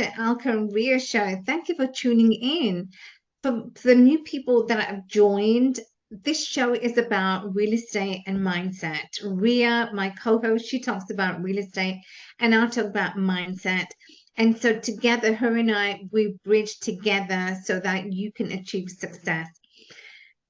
the 𝗥𝗵𝗲 show. Thank you for tuning in. For the new people that have joined, this show is about real estate and mindset. Ria, my co-host, she talks about real estate and I'll talk about mindset. And so together, her and I, we bridge together so that you can achieve success.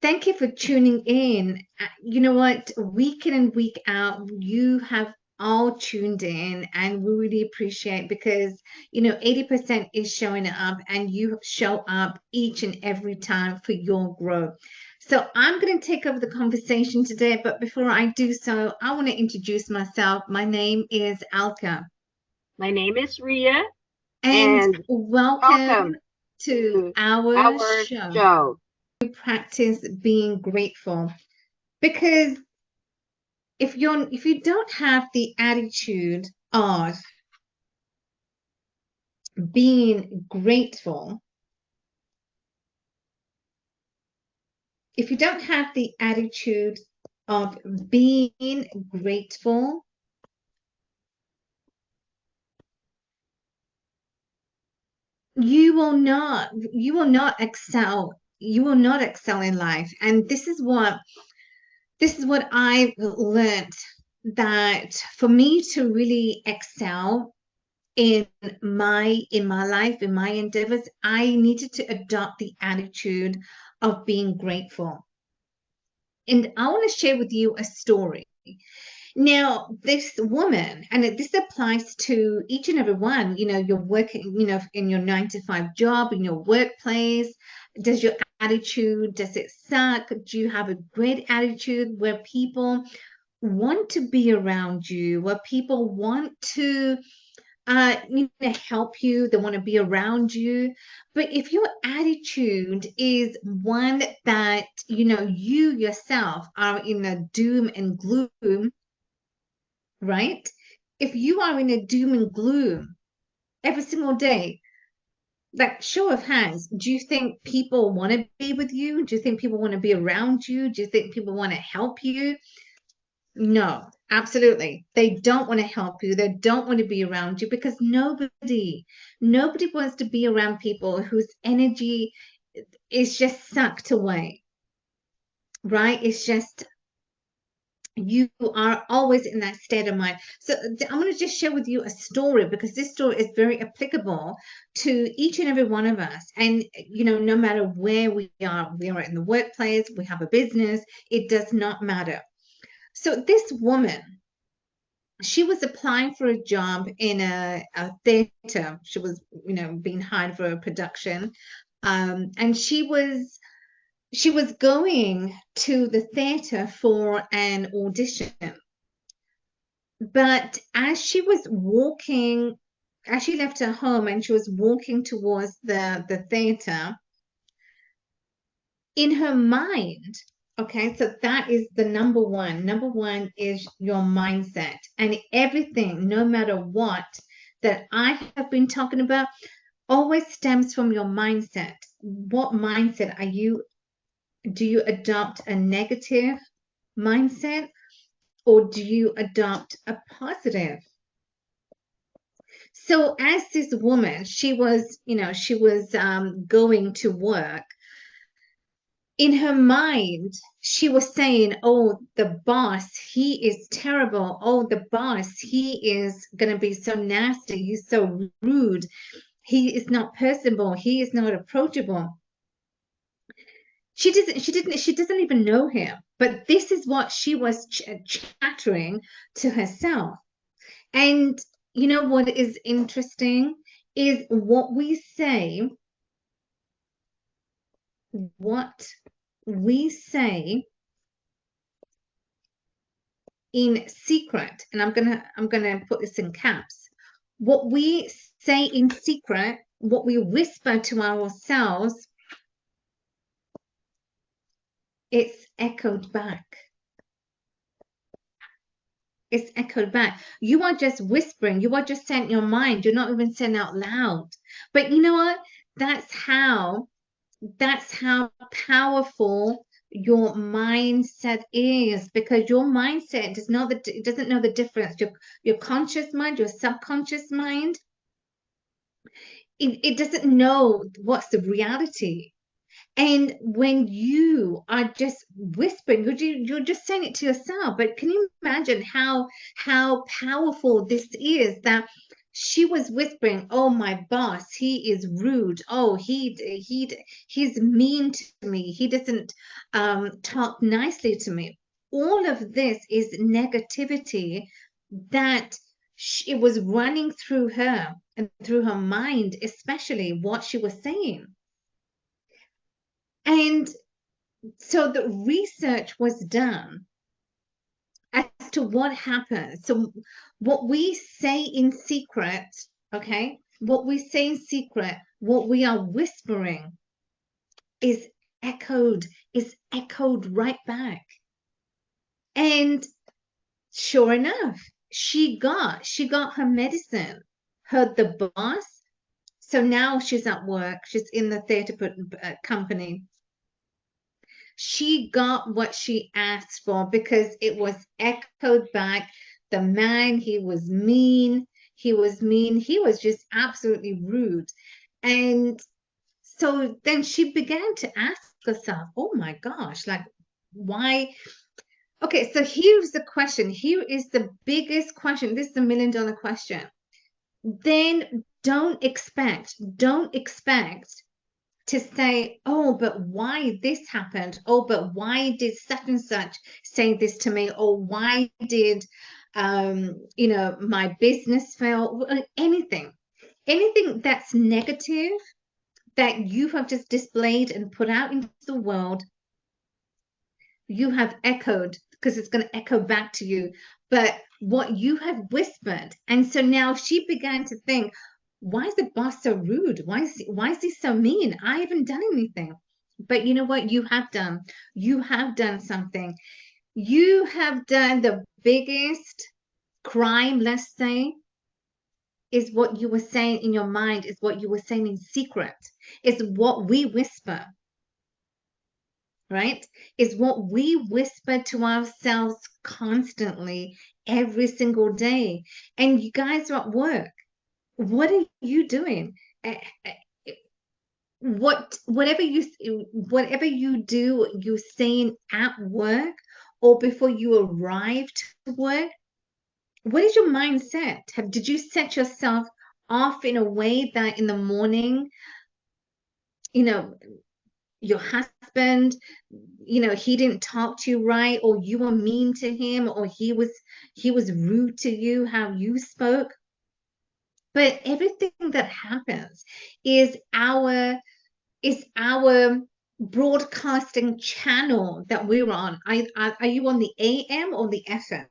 Thank you for tuning in. You know what? Week in and week out, you have all tuned in, and we really appreciate, because 80% is showing up, and you show up each and every time for your growth. So I'm going to take over the conversation today, but before I do so, I want to introduce myself. My name is 𝗥𝗵𝗲. My name is Ria, And welcome to to our our show. show. Practice being grateful, because if you don't have the attitude of being grateful, if you don't have the attitude of being grateful, you will not excel. You will not excel in life. And this is what I've learned, that for me to really excel in my life, in my endeavors, I needed to adopt the attitude of being grateful. And I want to share with you a story. Now, this woman, and this applies to each and every one, you're working, in your 9-to-5 job, in your workplace. Does your attitude, does it suck? Do you have a great attitude where people want to be around you, where people want to help you, they want to be around you? But if your attitude is one that you yourself are in a doom and gloom, right? If you are in a doom and gloom every single day, like, show of hands, do you think people want to be with you? Do you think people want to be around you? Do you think people want to help you? No, absolutely. They don't want to help you. They don't want to be around you, because nobody wants to be around people whose energy is just sucked away, right? It's just, you are always in that state of mind. So I'm going to just share with you a story, because this story is very applicable to each and every one of us. And, no matter where we are in the workplace, we have a business, it does not matter. So this woman, she was applying for a job in a theater. She was, being hired for a production. And she was going to the theater for an audition. But as she left her home and she was walking towards the theater, in her mind, okay, so that is the number one. Number one is your mindset. And everything, no matter what, that I have been talking about, always stems from your mindset. What mindset are you? Do you adopt a negative mindset, or do you adopt a positive? So as this woman, she was going to work. In her mind, she was saying, oh, the boss, he is terrible. Oh, the boss, he is going to be so nasty. He's so rude. He is not personable. He is not approachable. She doesn't even know him. But this is what she was chattering to herself. And you know what is interesting is what we say in secret, and I'm gonna put this in caps. What we say in secret, what we whisper to ourselves, it's echoed back. It's echoed back. You are just whispering. You are just saying your mind. You're not even saying out loud. But you know what? That's how powerful your mindset is, because your mindset doesn't know the difference. Your conscious mind, your subconscious mind, it doesn't know what's the reality. And when you are just whispering, you're just saying it to yourself. But can you imagine how powerful this is, that she was whispering, oh, my boss, he is rude. Oh, he's mean to me. He doesn't talk nicely to me. All of this is negativity that it was running through her and through her mind, especially what she was saying. And so the research was done as to what happens. So what we say in secret, okay, what we say in secret, what we are whispering is echoed, right back. And sure enough, she got her medicine, heard the boss. So now she's at work, she's in the theater company. She got what she asked for because it was echoed back. The man, he was mean. He was mean. He was just absolutely rude. And so then she began to ask herself, oh my gosh, like, why? Okay, so here's the question. Here is the biggest question. This is the $1,000,000 question. Then don't expect to say, oh, but why this happened? Oh, but why did such and such say this to me? Or why did, my business fail? Anything that's negative that you have just displayed and put out into the world, you have echoed, because it's going to echo back to you. But what you have whispered, and so now she began to think, why is the boss so rude? Why is he so mean? I haven't done anything. But you know what? You have done something. You have done the biggest crime, let's say, is what you were saying in your mind, is what you were saying in secret, is what we whisper, right? Is what we whisper to ourselves constantly every single day. And you guys are at work. What are you doing? Whatever you do, you're saying at work or before you arrive to work. What is your mindset? Did you set yourself off in a way that in the morning, your husband, he didn't talk to you right, or you were mean to him, or he was rude to you, how you spoke? But everything that happens is our broadcasting channel that we're on. Are you on the AM or the FM?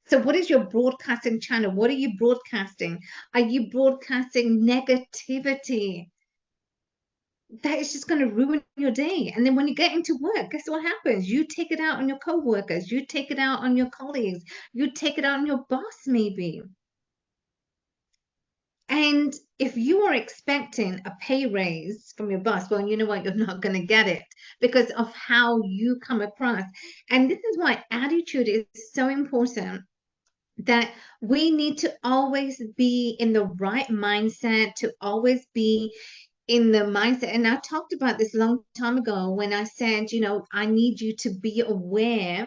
So what is your broadcasting channel? What are you broadcasting? Are you broadcasting negativity? That is just going to ruin your day. And then when you get into work, guess what happens? You take it out on your co-workers. You take it out on your colleagues. You take it out on your boss, maybe. And if you are expecting a pay raise from your boss, well, you know what? You're not going to get it because of how you come across. And this is why attitude is so important, that we need to always be in the right mindset, to always be in the mindset. And I talked about this a long time ago when I said, I need you to be aware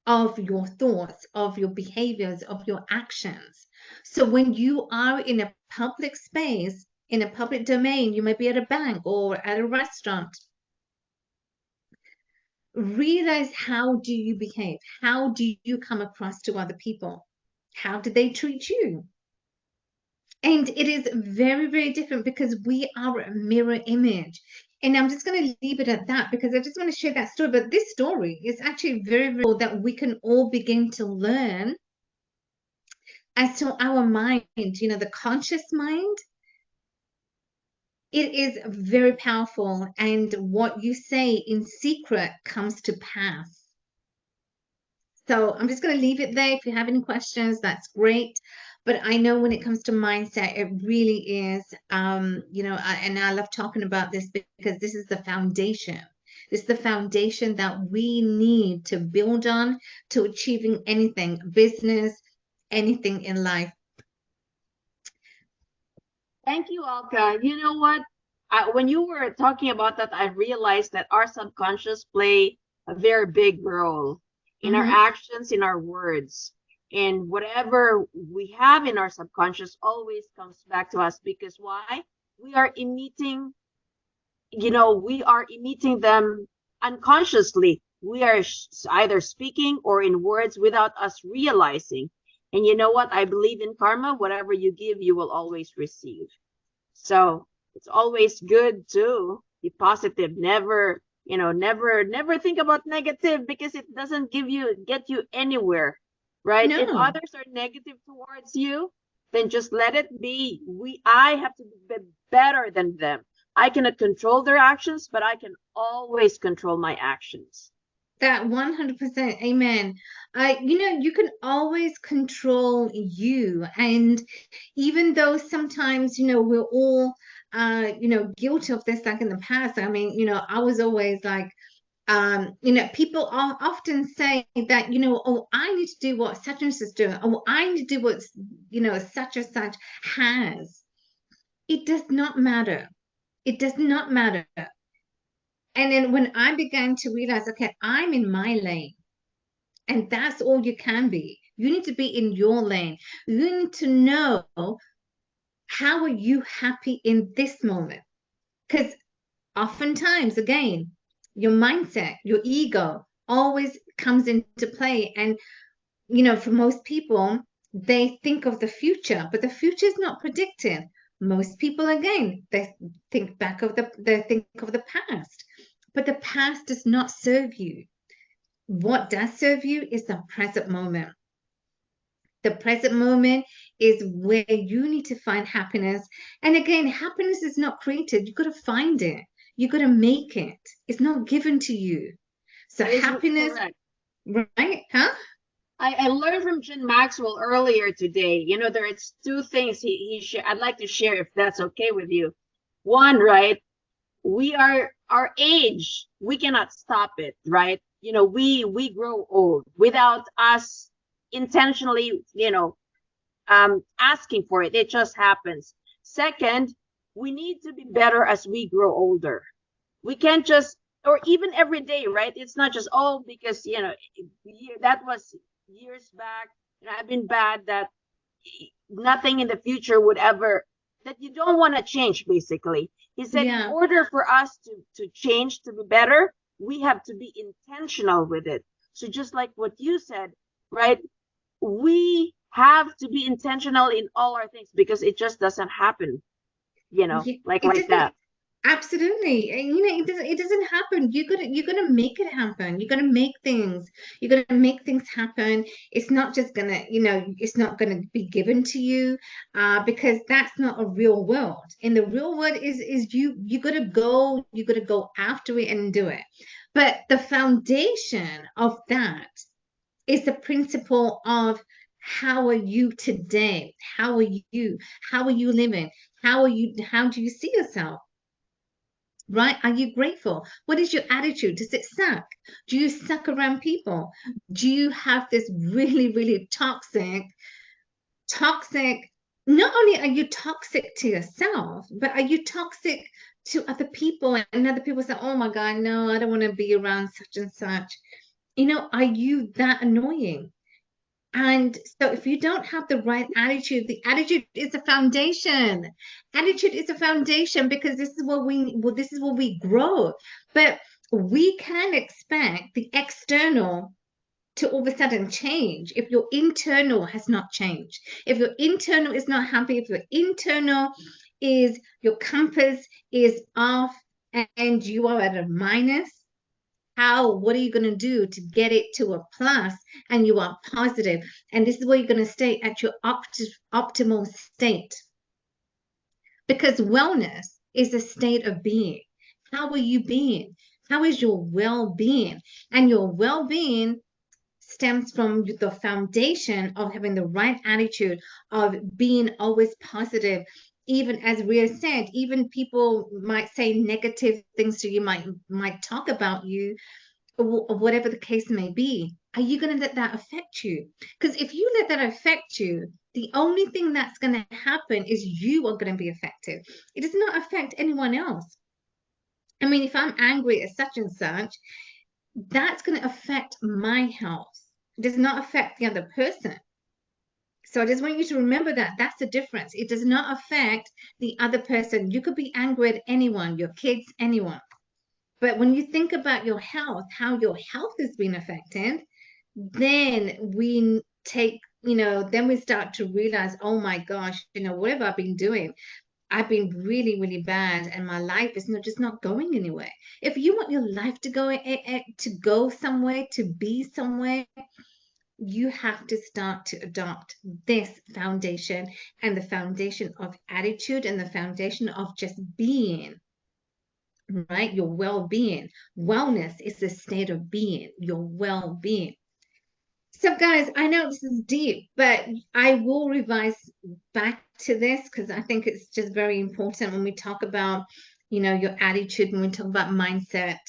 of your thoughts, of your behaviors, of your actions. So when you are in a public space, in a public domain, you may be at a bank or at a restaurant, realize, how do you behave? How do you come across to other people? How do they treat you? And it is very, very different because we are a mirror image. And I'm just going to leave it at that because I just want to share that story. But this story is actually very, very cool, that we can all begin to learn as to our mind, the conscious mind. It is very powerful. And what you say in secret comes to pass. So I'm just going to leave it there. If you have any questions, that's great. But I know when it comes to mindset, it really is, and I love talking about this because this is the foundation. This is the foundation that we need to build on to achieving anything, business, anything in life. Thank you, Alka. You know what? When you were talking about that, I realized that our subconscious play a very big role in our Mm-hmm. actions, in our words, and whatever we have in our subconscious always comes back to us because why? We are emitting, we are emitting them unconsciously. We are either speaking or in words without us realizing. And you know what? I believe in karma. Whatever you give, you will always receive. So it's always good to be positive. Never, never think about negative because it doesn't get you anywhere, right? If No. others are negative towards you, then just let it be. I have to be better than them. I cannot control their actions, but I can always control my actions. That 100%, amen. You can always control you. And even though sometimes, we're all, guilty of this, like in the past. I mean, I was always like, people often say that, oh, I need to do what such and such is doing. Oh, I need to do what, such and such has. It does not matter. It does not matter. And then when I began to realize, okay, I'm in my lane, and that's all you can be. You need to be in your lane. You need to know, how are you happy in this moment? Because oftentimes, again, your mindset, your ego always comes into play. And, for most people, they think of the future, but the future is not predicted. Most people, again, they think of the past, but the past does not serve you. What does serve you is the present moment. The present moment is where you need to find happiness. And again, happiness is not created. You got to find it. You got to make it. It's not given to you. So That is happiness, correct. right? Huh? I learned from Jen Maxwell earlier today. There's two things I'd like to share if that's okay with you. One, right? We are our age, we cannot stop it, right? We grow old without us intentionally, asking for it. It just happens. Second, we need to be better as we grow older. We can't just, or even every day, right? It's not just, oh, because, that was years back, and I've been bad, that nothing in the future would ever, that you don't want to change, basically. He said, in Yeah. order for us to change, to be better, we have to be intentional with it. So just like what you said, right? We have to be intentional in all our things because it just doesn't happen, Yeah, like it like doesn't. that. Absolutely. And it doesn't happen. You're gonna make it happen. You're gonna make things. You're gonna make things happen. It's not just gonna, it's not gonna be given to you, because that's not a real world. In the real world is you gotta go after it and do it. But the foundation of that is the principle of, how are you today? How are you? How are you living? How do you see yourself? Right? Are you grateful? What is your attitude? Does it suck? Do you suck around people? Do you have this really, really toxic? Not only are you toxic to yourself, but are you toxic to other people? And other people say, oh my God, no, I don't want to be around such and such. Are you that annoying? And so if you don't have the right attitude, the attitude is a foundation. Attitude is a foundation because this is where we grow. But we can expect the external to all of a sudden change if your internal has not changed. If your internal is not happy, if your internal is your compass is off and you are at a minus, what are you going to do to get it to a plus and you are positive? And this is where you're going to stay at your optimal state, because wellness is a state of being. How are you being? How is your well-being? And your well-being stems from the foundation of having the right attitude, of being always positive. Even as Rhea said, even people might say negative things to you, might talk about you, or whatever the case may be. Are you going to let that affect you? Because if you let that affect you, The only thing that's going to happen is you are going to be affected. It does not affect anyone else. I mean, if I'm angry at such and such, that's going to affect my health. It does not affect the other person. So I just want you to remember that that's the difference. It does not affect the other person. You could be angry at anyone, your kids, anyone. But when you think about your health, how your health has been affected, then we take, then we start to realize, oh my gosh, whatever I've been doing, I've been really, really bad, and my life is just not going anywhere. If you want your life to go somewhere, to be somewhere, you have to start to adopt this foundation, and the foundation of attitude, and the foundation of just being, right? Your well-being. Wellness is the state of being, your well-being. So guys, I know this is deep, but I will revise back to this because I think it's just very important when we talk about, your attitude, when we talk about mindset.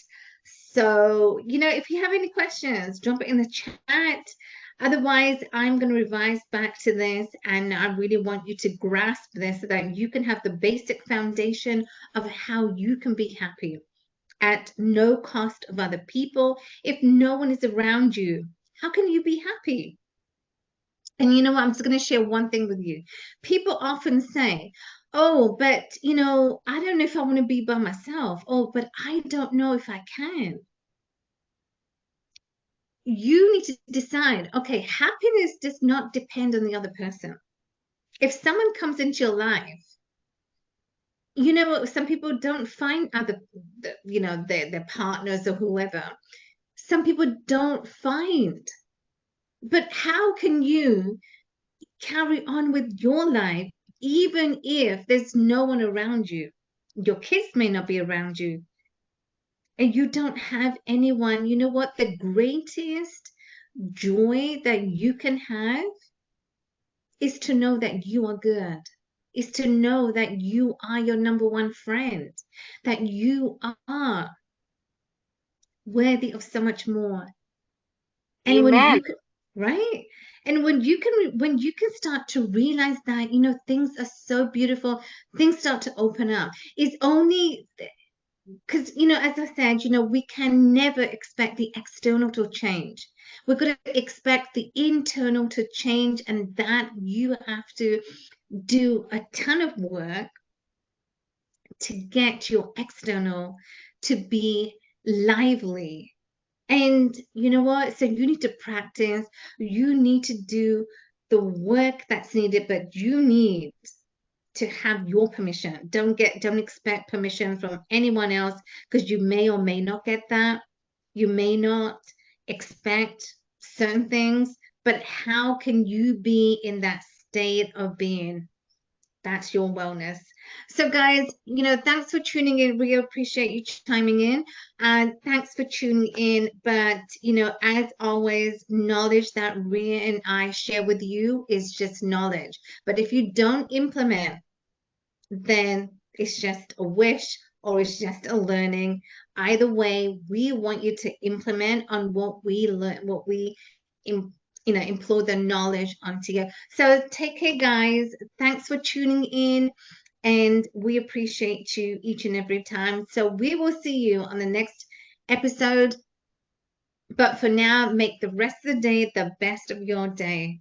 So, if you have any questions, drop it in the chat. Otherwise, I'm going to revise back to this, and I really want you to grasp this so that you can have the basic foundation of how you can be happy at no cost of other people. If no one is around you, how can you be happy? And you know what? I'm just going to share one thing with you. People often say, oh, but, I don't know if I want to be by myself. Oh, but I don't know if I can. You need to decide, okay, happiness does not depend on the other person. If someone comes into your life, some people don't find their partners or whoever. Some people don't find. But how can you carry on with your life even if there's no one around you? Your kids may not be around you, and you don't have anyone. You know what? The greatest joy that you can have is to know that you are good, is to know that you are your number one friend, that you are worthy of so much more. And when Amen. you can, right? And when you can start to realize that, things are so beautiful, things start to open up. It's only because, as I said, we can never expect the external to change. We're going to expect the internal to change, and that you have to do a ton of work to get your external to be lively. And you know what? So you need to practice, you need to do the work that's needed, but you need to have your permission. Don't expect permission from anyone else, because you may or may not get that. You may not expect certain things, but how can you be in that state of being? That's your wellness. So guys, thanks for tuning in. Really appreciate you chiming in, and thanks for tuning in. But as always, knowledge that Ria and I share with you is just knowledge. But if you don't implement, then it's just a wish, or it's just a learning. Either way, we want you to implement on what we learn, what we employ the knowledge onto you. So take care, guys. Thanks for tuning in, and we appreciate you each and every time. So we will see you on the next episode. But for now, make the rest of the day the best of your day.